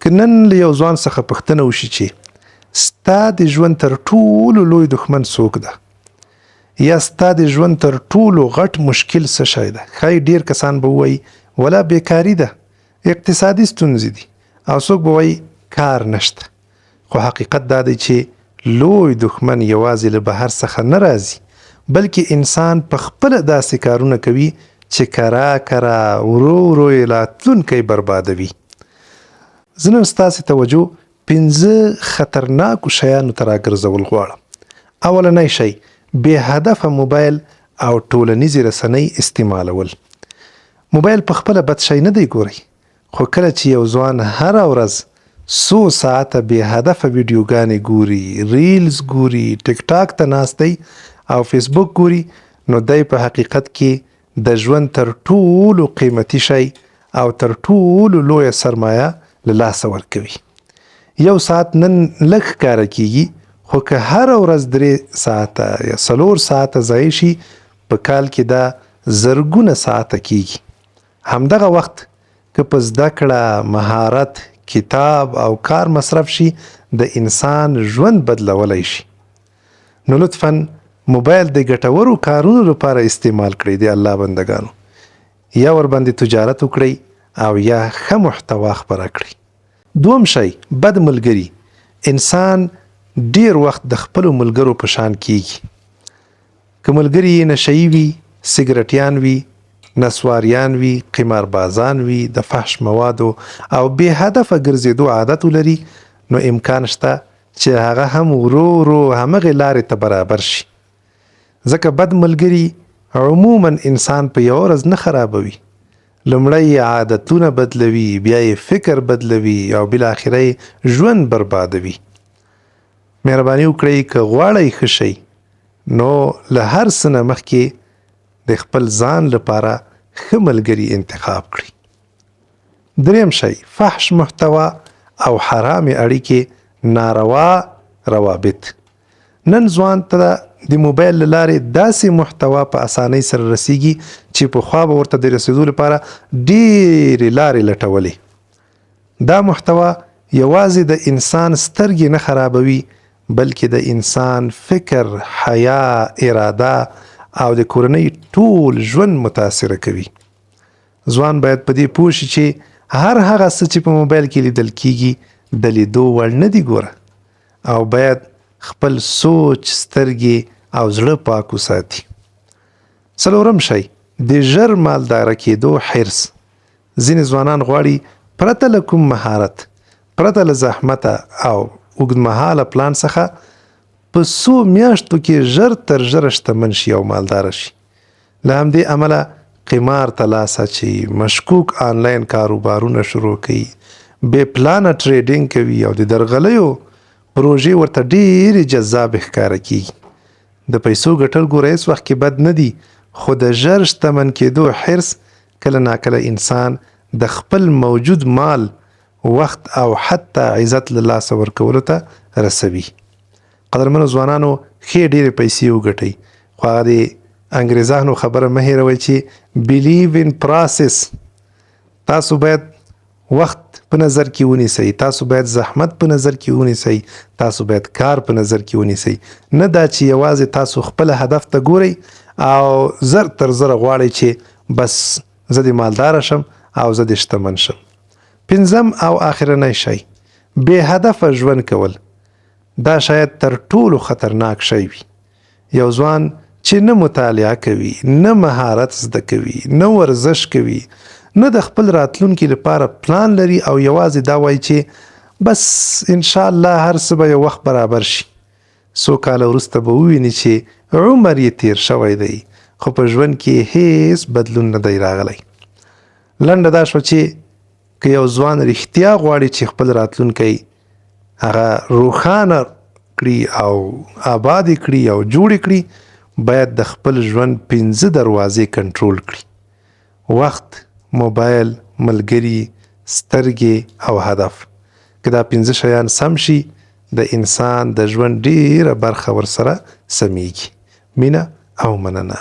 که نن له یو ځوان څخه پوښتنه وشي چې ستا د ژوند تر ټولو لوی دښمن څوک ده یا ستا د ژوند تر ټولو غټ مشکل څه شی ده، ښایي ډېر کسان به ووایي ولا بیکاري ده، اقتصادي ستونزې دي، او څوک به وایي کار نشته. خو حقیقت دا دی چې لوی دښمن یوازې له بهر څخه نه راځي، بلکې انسان په خپله داسې کارونه کوي چې کرا ورو ورو یې راتلونکی بربادوي. زه نن ستاسې توجه 5 خطرناکو شیانو ته راګرځول غواړم. اولنی شی بې هدفه موبایل او ټولنیزې رسنۍ استعمالول. موبایل په خپله بد شی نه دی ګورئ، خو کله چې یو ځوان هره ورځ څو ساعته بې هدفه ویډیوګانې ګوري، ریلز ګوري، ټیک ټاک ته ناست دی او فیسبوک ګوري، نو دی په حقیقت کې د ژوند تر ټولو قیمتي شی او تر ټولو لویه سرمایه له لاسه ورکوي. یو ساعت نن لږ ښکاره کیږي، خو که هره ورځ 3 ساعته یا 4 ساعته ضایع شي، په کال کې دا زرګونه ساعته کیږي. همدغه وخت که په زده کړه، مهارت، کتاب او کار مصرف شي، د انسان ژوند بدلولی شي. نو لطفاً موبایل د ګټورو کارونو لپاره استعمال کړئ د الله بندگانو. یا ورباندې تجارت وکړئ او یا ښه محتوا خپره کړئ. دوم شی بد ملګري. انسان ډیر وخت د خپلو ملګرو په شان کیږي. که ملګري یې نشهیي وي، سګرټیان وي، نسواریان وي، قماربازان وي، د فحش موادو او بې هدفه ګرځېدو عادت ولري، نو امکان شته چې هغه هم ورو ورو همغې لارې ته برابر شي. ځکه بد ملګري عموما انسان په یوه ورځ نه خرابوي. لومړی عادتونه بدلوي، بیا یې فکر بدلوي او بالاخره یې ژوند بربادوي. مهرباني وکړئ که غواړئ ښه شئ، نو له هر څه نه مخکې د خپل ځان لپاره ښه ملګري انتخاب کړئ. دریم شی فحش محتوا او حرامې اړیکې، ناروا روابط. نن ځوان ته د موبایل له لارې داسې محتوا په اسانۍ سره رسیږي چې پخوا به ورته د رسېدو لپاره ډېرې لارې لټولې. دا محتوا یوازې د انسان سترګې نه خرابوي، بلکې د انسان فکر، حیا، اراده او د کورنۍ ټول ژوند متاثره کوي. ځوان باید په دې پوه شي چې هر هغه څه چې په موبایل کې لیدل کیږي د لیدو وړ نه دي ګوره، او باید خپل سوچ، سترګې او زړه پاک وساتي. څلورم شی د ژر مالداره کېدو حرص. ځینې ځوانان غواړي پرته له کوم مهارت، پرته له زحمته او اوږدمهاله پلان څخه په څو میاشتو کې ژر تر ژره شتمن شي او مالداره شي. له همدې امله قمار ته لاس اچوي، مشکوک آنلاین کاروبارونه شروع کوي، بې پلانه ټریډینګ کوي او د درغلیو پروژې ورته ډېرې جذابې ښکاره کیږي. د پیسو ګټل ګوره هېڅ وخت کې بد نه دي، خو د ژر شتمن کېدو حرص کله ناکله انسان د خپل موجود مال، وخت او حتی عزت له لاسه ورکولو ته رسوي. قدرمنو ځوانانو، ښې ډېرې پیسې وګټئ، خو هغه د انګریزانو خبره مه هېروئ چې believe in process. تاسو باید وخت په نظر کې ونیسئ، تاسو باید زحمت په نظر کې ونیسئ، تاسو باید کار په نظر کې ونیسئ. نه دا چې یوازې تاسو خپل هدف ته ګورئ او زر تر زره غواړئ چې بس زه د مالداره شم او زه د شتمن شم. پنځم او آخرنی شی بې هدفه ژوند کول. دا شاید تر ټولو خطرناک شی وي. یو ځوان چې نه مطالعه کوي، نه مهارت زده کوي، نه ورزش کوي، نه د خپل راتلونکي لپاره پلان لري او یوازې دا وایي چې بس انشاءالله هر څه به یو وخت برابر شي، څو کاله وروسته به وویني چې عمر یې تیر شوی دی، خو په ژوند کې هیڅ بدلون نه دی راغلی. لنډه دا شوه چې که یو ځوان رښتیا غواړي چې خپل راتلونکی هغه روښانه کړي او آباد کړي او جوړ کړي، باید د خپل ژوند 5 دروازې کنټرول کړي: وخت، موبایل، ملګري، سترګې او هدف. که دا 5 شیان سم شي، د انسان د ژوند ډیره برخه ورسره سمیږي. مینه او مننه.